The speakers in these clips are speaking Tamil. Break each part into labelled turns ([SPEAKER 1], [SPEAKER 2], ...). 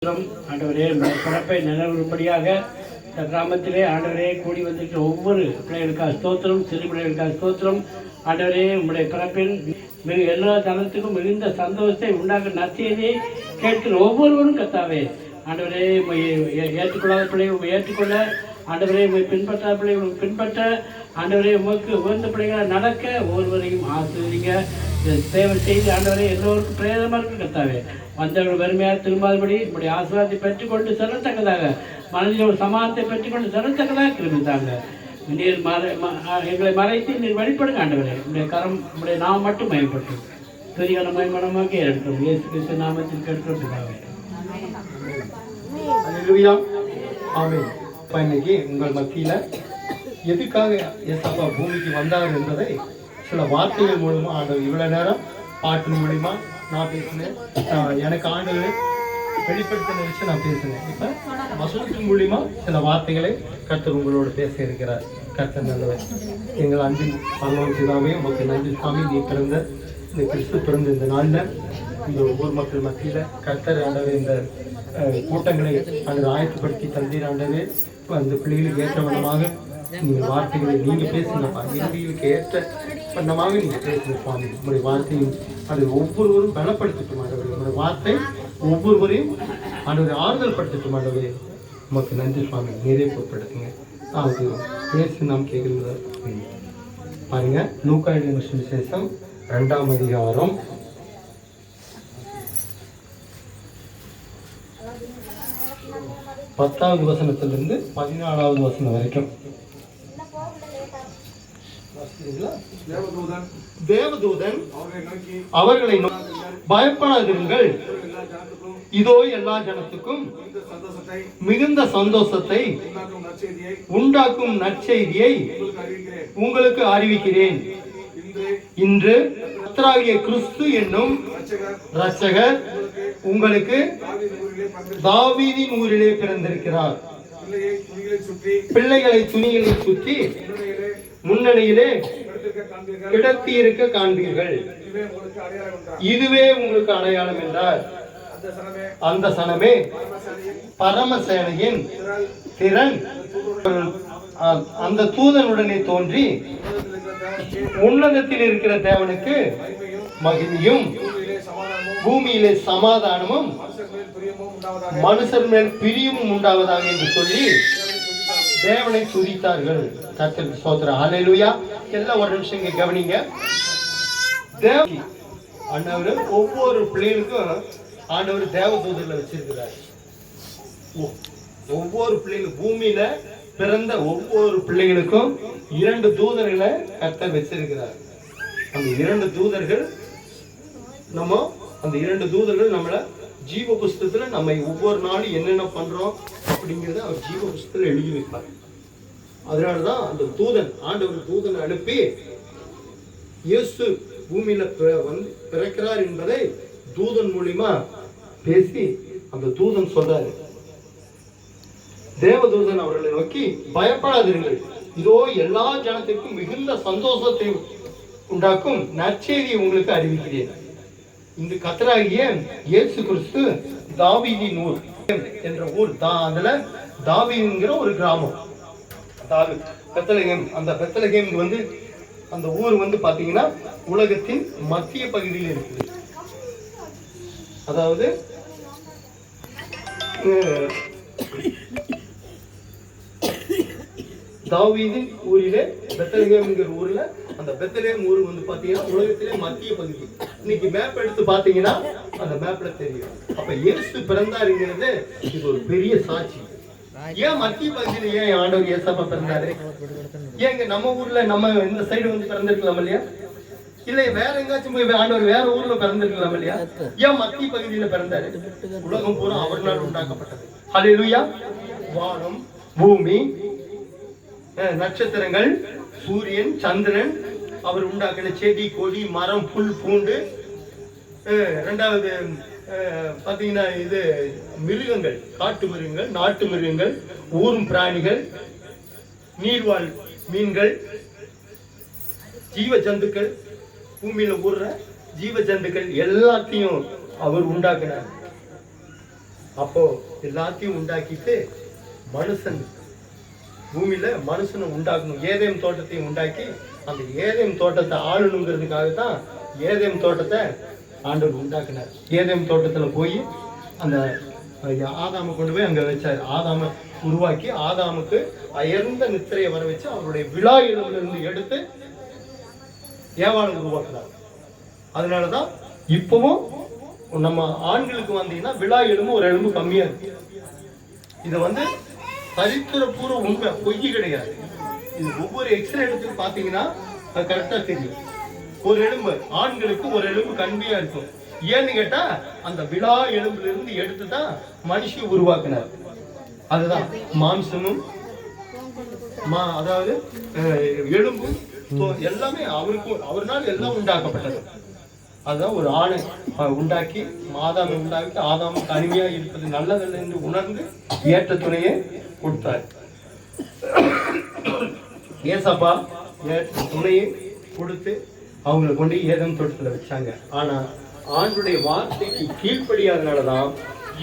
[SPEAKER 1] ஆண்டவரே பிறப்பை நினைவுபடியாக இந்த கிராமத்திலே ஆண்டவரே கூடி வந்துட்டு ஒவ்வொரு பிள்ளைகளுக்காக ஸ்தோத்திரம், சிறு பிள்ளைகளுக்காக ஸ்தோத்திரம். ஆண்டவரே உங்களுடைய பிறப்பில் எல்லா தளத்துக்கும் மிகுந்த சந்தோஷத்தை உண்டாக நற்செய்தியை கேட்கிற ஒவ்வொருவரும் கத்தாவே ஆண்டவரே ஏற்றுக்கொள்ளாத பிள்ளைகள் ஏற்றுக்கொள்ள, ஆண்டவரே பின்பற்றாத பிள்ளைகள் பின்பற்ற, ஆண்டவரே உமக்கு உகந்த பிள்ளைகளாக நடக்க ஒவ்வொருவரையும் ஆசிரியங்க சேவை செய்து ஆண்டவரே எல்லோருக்கும் பிரேதமாக இருக்கு கத்தாவே. வந்தவர்கள் வறுமையாக திரும்பாதபடி நம்முடைய ஆசீர்வாதத்தை பெற்றுக்கொண்டு செல்லத்தக்கதாக, மனதில் ஒரு சமாதத்தை பெற்றுக்கொண்டு செல்லத்தக்கதாக கிருமித்தாங்க. நீர் எங்களை மறைத்து நீர் வழிபடுங்க ஆண்டவரே. உடைய கரம் உடைய நாம் மட்டும் மயப்பட்டு துதியான மயமனமாக எடுக்கிறோம். இயேசு கிறிஸ்து நாமத்தில் கேட்கிறோம்.
[SPEAKER 2] இன்னைக்கு உங்கள் மத்தியில எதுக்காக ஏசப்பா பூமிக்கு வந்தார் என்பதை சில வார்த்தைகள் மூலமா ஆண்டவர் இவ்வளவு நேரம் பாட்டு மூலியமா நான் பேசினேன். எனக்கு ஆண்டவர் வெளிப்படுத்தின வச்சு நான் பேசினேன். இப்ப வசனத்தின் மூலியமா சில வார்த்தைகளை கர்த்தர் உங்களோடு பேச இருக்கிறார். கர்த்தர் நல்லவர். எங்கள் அன்பின் பரலோக பிதாவே, உங்களுக்கு நன்றி சாமி. நீ பிறந்த இந்த கிறிஸ்து பிறந்த இந்த நாள்ல இந்த ஒவ்வொரு மக்கள் மத்தியில கர்த்தர் ஆண்டவர் இந்த கூட்டங்களை அந்த ஆயத்தப்படுத்தி தந்தீர் ஆண்டவே. அந்த பிள்ளைகளுக்கு ஏற்ற வண்ணமாக நீங்கள் வார்த்தைகளை நீங்க பேசுங்கப்பா. எங்களுக்கு ஏற்ற வண்ணமாக நீங்க பேசுங்க சுவாமி. உங்களுடைய வார்த்தையும் அது ஒவ்வொருவரும் பலப்படுத்திட்டு ஆண்டவரே. உங்களுடைய வார்த்தை ஒவ்வொருவரையும் ஆண்டவரை ஆறுதல் படுத்திட்டு ஆண்டவரே. உமக்கு நன்றி சுவாமி. நீரே பொருட்படுத்துங்க. அது பேசி நாம் கேட்கிறது பாருங்க. லூக்கா எழுதின சுவிசேஷம் 2ஆம் அதிகாரம் 10வது வசனத்திலிருந்து 14வது வசனம் வரைக்கும். தேவதூதன் அவர்களை பயப்படாதிருங்கள், இதோ எல்லா ஜனத்துக்கும் மிகுந்த சந்தோஷத்தை உண்டாக்கும் நற்செய்தியை உங்களுக்கு அறிவிக்கிறேன். இன்று கர்த்தராகிய கிறிஸ்து என்னும் இரட்சகர் உங்களுக்கு தாவீதின் ஊரிலே பிறந்திருக்கிறார். பிள்ளைகளை துணிகளில் சுற்றி முன்னணியிலே கிடத்தி இருக்க காண்பீர்கள். இதுவே உங்களுக்கு அடையாளம் என்றார். அந்த சனமே பரமசேனையின் திறன் அந்த தூதனுடனே தோன்றி உன்னதத்தில் இருக்கிற தேவனுக்கு மகிமையும் பூமியிலே சமாதானமும் மனுஷர் மேல் பிரியமும் உண்டாவதாக என்று சொல்லி தேவனை துதித்தார்கள். கர்த்தருக்கு ஸ்தோத்திரம். ஹல்லேலூயா. எல்லாம் ஒரு நிமிஷம் இங்க கவனிங்க. ஆண்டவர் ஒவ்வொரு பிள்ளைகளுக்கும் ஆண்டவர் தேவதூதர்களை வச்சிருக்கிறார். ஒவ்வொரு பிள்ளைகளும் பூமியில பிறந்த ஒவ்வொரு பிள்ளைகளுக்கும் 2 தூதர்களை கர்த்தர் வச்சிருக்கிறார். அந்த 2 தூதர்கள் அந்த 2 தூதர்கள் நம்மள ஜீவ புஸ்தகத்துல நம்ம ஒவ்வொரு நாளும் என்னென்ன பண்றோம் அப்படிங்கறத அவர் ஜீவ புஸ்தகத்துல எழுதி வைப்பார். அதனாலதான் அந்த தூதன் ஆண்டவர் தூதனை அனுப்பி இயேசு பூமியில பிறக்கிறார் என்பதை தூதன் மூலியமா பேசி அந்த தூதன் சொல்றாரு. தேவதூதன் அவர்களை நோக்கி பயப்படாதிருங்கள், இதோ எல்லா ஜனத்திற்கும் மிகுந்த சந்தோஷத்தை உண்டாக்கும் நற்செய்தியை உங்களுக்கு அறிவிக்கிறேன். இந்த கர்த்தராகிய இயேசு கிறிஸ்து தாவீதின் ஊர் என்ற ஊர் அதுல தாவீதுங்கிற ஒரு கிராமம். பெத்லகேம். அந்த பெத்லகேம் அந்த ஊர் பாத்தீங்கன்னா உலகத்தின் மத்திய பகுதியில் இருக்குது. அதாவது தாவீதின் ஊரிலே பெத்லகேம்ங்கிற ஊர்ல அந்த பெத்லகேம் ஊர் பாத்தீங்கன்னா உலகத்திலே மத்திய பகுதி. இன்னைக்கு மேப் எடுத்து பாத்தீங்கன்னா அந்த மேப்ல தெரியும். அப்ப இயேசு பிறந்தாருங்கிறது இது ஒரு பெரிய சாட்சி. ஏன் மத்திய பகுதியில ஏன் ஆண்டவர் ஏசப்பா பிறந்தாரு? ஏங்க நம்ம ஊர்ல நம்ம இந்த சைடு பிறந்திருக்கலாம் இல்லையா? இல்ல வேற எங்காச்சும் போய் ஆண்டவர் வேற ஊர்ல பிறந்திருக்கலாம் இல்லையா? ஏன் மத்திய பகுதியில பிறந்தாரு? உலகம் பூரா அவர்னால் உண்டாக்கப்பட்டது. ஹல்லேலூயா. வானம், பூமி, நட்சத்திரங்கள், சூரியன், சந்திரன், அவர் உண்டாக்கின செடி, கொடி, மரம், புல், பூண்டு, 2வது பாத்தீங்கன்னா இது மிருகங்கள், காட்டு மிருகங்கள், நாட்டு மிருகங்கள், ஊரும் பிராணிகள், நீர்வாழ் மீன்கள், ஜீவ ஜந்துக்கள், பூமியில ஊர்ற ஜீவ ஜந்துக்கள் எல்லாத்தையும் அவர் உண்டாக்கினார். அப்போ எல்லாத்தையும் உண்டாக்கிட்டு மனுஷன் பூமியில மனுஷனை உண்டாக்கணும். ஏதேம் தோட்டத்தையும் உண்டாக்கி அந்த ஏதேம் தோட்டத்தை ஆளணுங்கிறதுக்காக தான் ஏதேம் தோட்டத்தை ஆண்டவர் உண்டாக்குனார். ஏதேம் தோட்டத்துல போய் அந்த ஆதாமை கொண்டு போய் அங்க வச்சார். ஆதாமை உருவாக்கி ஆதாமுக்கு அயர்ந்த நித்திரையை வர வச்சு அவருடைய விழா இருந்து எடுத்து ஏவாளை உருவாக்குனார். அதனாலதான் இப்பவும் நம்ம ஆண்களுக்கு வந்தீங்கன்னா விழா எலும்பு ஒரு எலும்பு கம்மியா இருக்கு. இதை சரித்திரப்பூர்வ உண்மை, பொய் கிடையாது. இது ஒவ்வொரு எக்ஸ்ரே எடுத்து பாத்தீங்கன்னா அது கரெக்டா தெரியும். ஒரு எலும்பு ஆண்களுக்கு ஒரு எலும்பு கம்மியா இருக்கும். ஏன்னு கேட்டா அந்த விழா எலும்புல இருந்து எடுத்துதான் மனுஷி உருவாக்குனார். அதுதான் மாம்சமும் அதாவது எலும்பும் எல்லாமே அவர்னால் எல்லாம் உண்டாக்கப்பட்டது. அதுதான் ஒரு ஆணை உண்டாக்கி ஆதாமை உண்டாக்கி ஆதாமுக்கு அருமையா இருப்பது நல்லதல்ல என்று உணர்ந்து ஏற்ற துணையை கொடுத்தார். ஏசப்பா ஏற்ற துணையை கொடுத்து அவங்களை கொண்டு ஏதேம் தோட்டத்துல வச்சாங்க. ஆனா ஆண்டுடைய வார்த்தைக்கு கீழ்ப்படியாதனாலதான்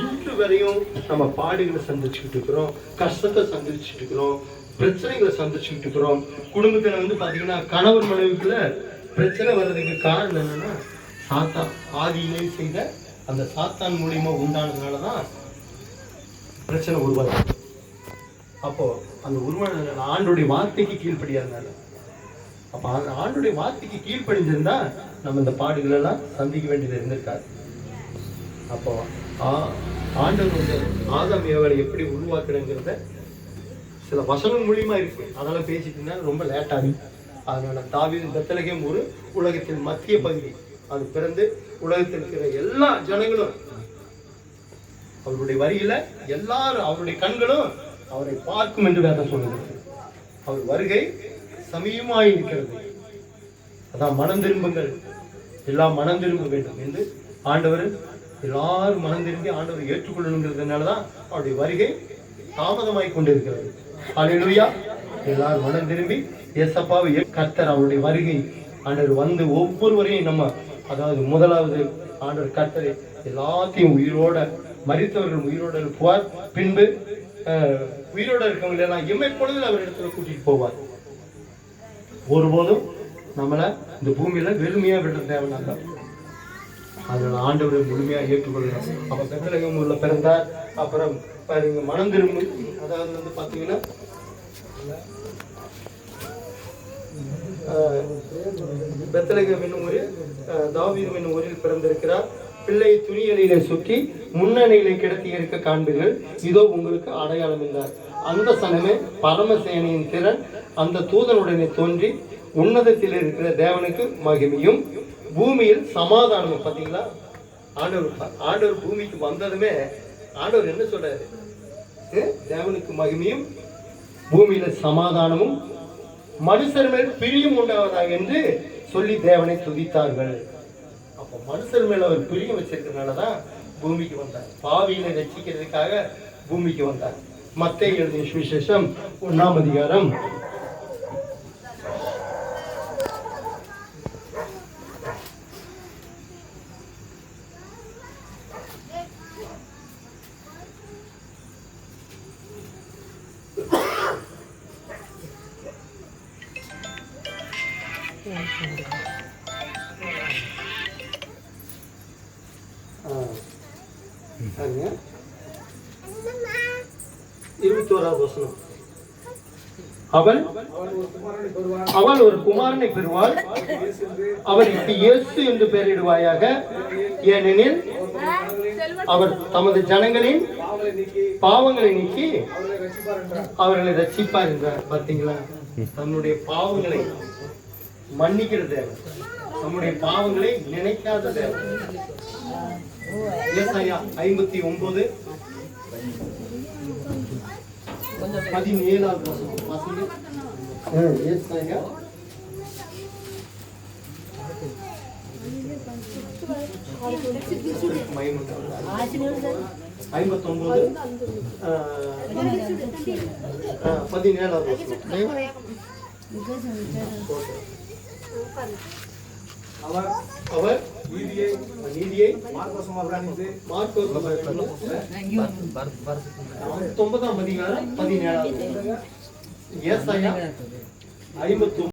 [SPEAKER 2] இன்று வரையும் நம்ம பாடுகளை சந்திச்சுக்கிட்டு இருக்கிறோம், கஷ்டத்தை சந்திச்சுட்டு இருக்கிறோம், பிரச்சனைகளை சந்திச்சுக்கிட்டு இருக்கிறோம். குடும்பத்துல பாத்தீங்கன்னா கணவர் மனைவிக்குள்ள பிரச்சனை வர்றதுக்கு காரணம் என்னன்னா சாத்தான் ஆதியிலே செய்த அந்த சாத்தான் மூலியமா உண்டானதுனாலதான் பிரச்சனை உருவாகுது. அப்போ அந்த உருவான ஆண்டுடைய வார்த்தைக்கு கீழ்ப்படியாதனால, அப்ப ஆண்டுடைய வார்த்தைக்கு கீழ்ப்படிஞ்சிருந்தா நம்ம இந்த பாடுகள் எல்லாம் சந்திக்க வேண்டியது இருந்திருக்காது. அப்போ ஆண்டவர் ஆதாம் ஏவாளை எப்படி உருவாக்குறங்கிறத சில வசனம் மூலியமா இருக்கு. அதெல்லாம் பேசிட்டு இருந்தா ரொம்ப லேட் ஆகும். அதனால தாவீது பெத்லகேம் ஒரு உலகத்தின் மத்திய பகுதி. அது பிறந்து உலகத்தில் இருக்கிற எல்லா ஜனங்களும் அவருடைய வரியில எல்லாரும் அவருடைய கண்களும் அவரை பார்க்கும் என்று வேதம் சொல்லுகிறது. அவர் வருகை சமயமாய் இருக்கிறது. அதான் மனம் திரும்புங்கள், எல்லாம் மனம் திரும்ப வேண்டும் என்று ஆண்டவர் எல்லாரும் மனம் திரும்பி ஆண்டவரை ஏற்றுக்கொள்ளணுங்கிறதுனாலதான் அவருடைய வருகை தாமதமாய் கொண்டிருக்கிறது. அல்லேலூயா. எல்லாரும் மனம் திரும்பி ஏசப்பாவை கர்த்தர் அவருடைய வருகை ஆண்டவர் வந்து ஒவ்வொருவரையும் நம்ம அதாவது முதலாவது ஆண்டவர் கர்த்தரை எல்லாத்தையும் உயிரோட மரித்தவர்கள் உயிரோட இருப்பார். பின்பு உயிரோட இருக்கவங்க எல்லாம் இமைப்பொழுது அவர் இடத்துல கூட்டிட்டு போவார். ஒருபோதும் நம்மள இந்த பூமியில வெறுமையா விட தேவையில்ல. அதனால ஆண்டவரை முழுமையா ஏற்றுக்கொள்ளணும். அப்ப பெத்லகேம் ஊர்ல பிறந்தார். அப்புறம் மனம் திரும்ப அதாவது பாத்தீங்கன்னா பெத்லகேம் என்னும் ஊரில் தாவீது என்னும் ஊரில் பிறந்திருக்கிறார். பிள்ளை துணியலையிலே சுற்றி முன்னணியிலே கிடத்தி இருக்க காண்பீர்கள், இதோ உங்களுக்கு அடையாளம் என்றார். அந்த சனமே பரமசேனையின் திறன் அந்த தூதனுடனே தோன்றி உன்னதத்தில் இருக்கிற தேவனுக்கு மகிமையும் பூமியில் சமாதானமும். பாத்தீங்களா, ஆண்டவர் பூமிக்கு வந்ததுமே ஆண்டவர் என்ன சொல்றாரு? தேவனுக்கு மகிமையும் பூமியில சமாதானமும் மனுஷர் மேல் பிரியம் உண்டாவதாக என்று சொல்லி தேவனை துதித்தார்கள். அப்ப மனுஷர் மேல அவர் பிரியம் வச்சிருக்கிறதுனாலதான் பூமிக்கு வந்தார். பாவியில ரட்சிக்கிறதுக்காக பூமிக்கு வந்தார். மத்தேயு எழுதின சுவிசேஷம் 1ஆம் அதிகாரம் 21ஆவது வசனம். அவள் ஒரு குமாரனை பெறுவாள், அவருக்கு இயேசு என்று பெயரிடுவாயாக, ஏனெனில் அவர் தமது ஜனங்களின் பாவங்களை நீக்கி அவர்களை ரட்சிப்பார் என்றார். பார்த்தீங்களா, தன்னுடைய பாவங்களை மன்னிக்கிற தேவன், நம்முடைய பாவங்களை நினைக்காத தேவன். ஏசாயா 59:17 ஏசாயா 59:17
[SPEAKER 3] அவர்
[SPEAKER 2] அவர்
[SPEAKER 3] நீதியை
[SPEAKER 2] நீதியை
[SPEAKER 3] மார்க்கோசமாக பிரணித்து
[SPEAKER 2] மார்க்கோஸ் 19ஆம் அதிகாரம் 17வது ஏசாயா 59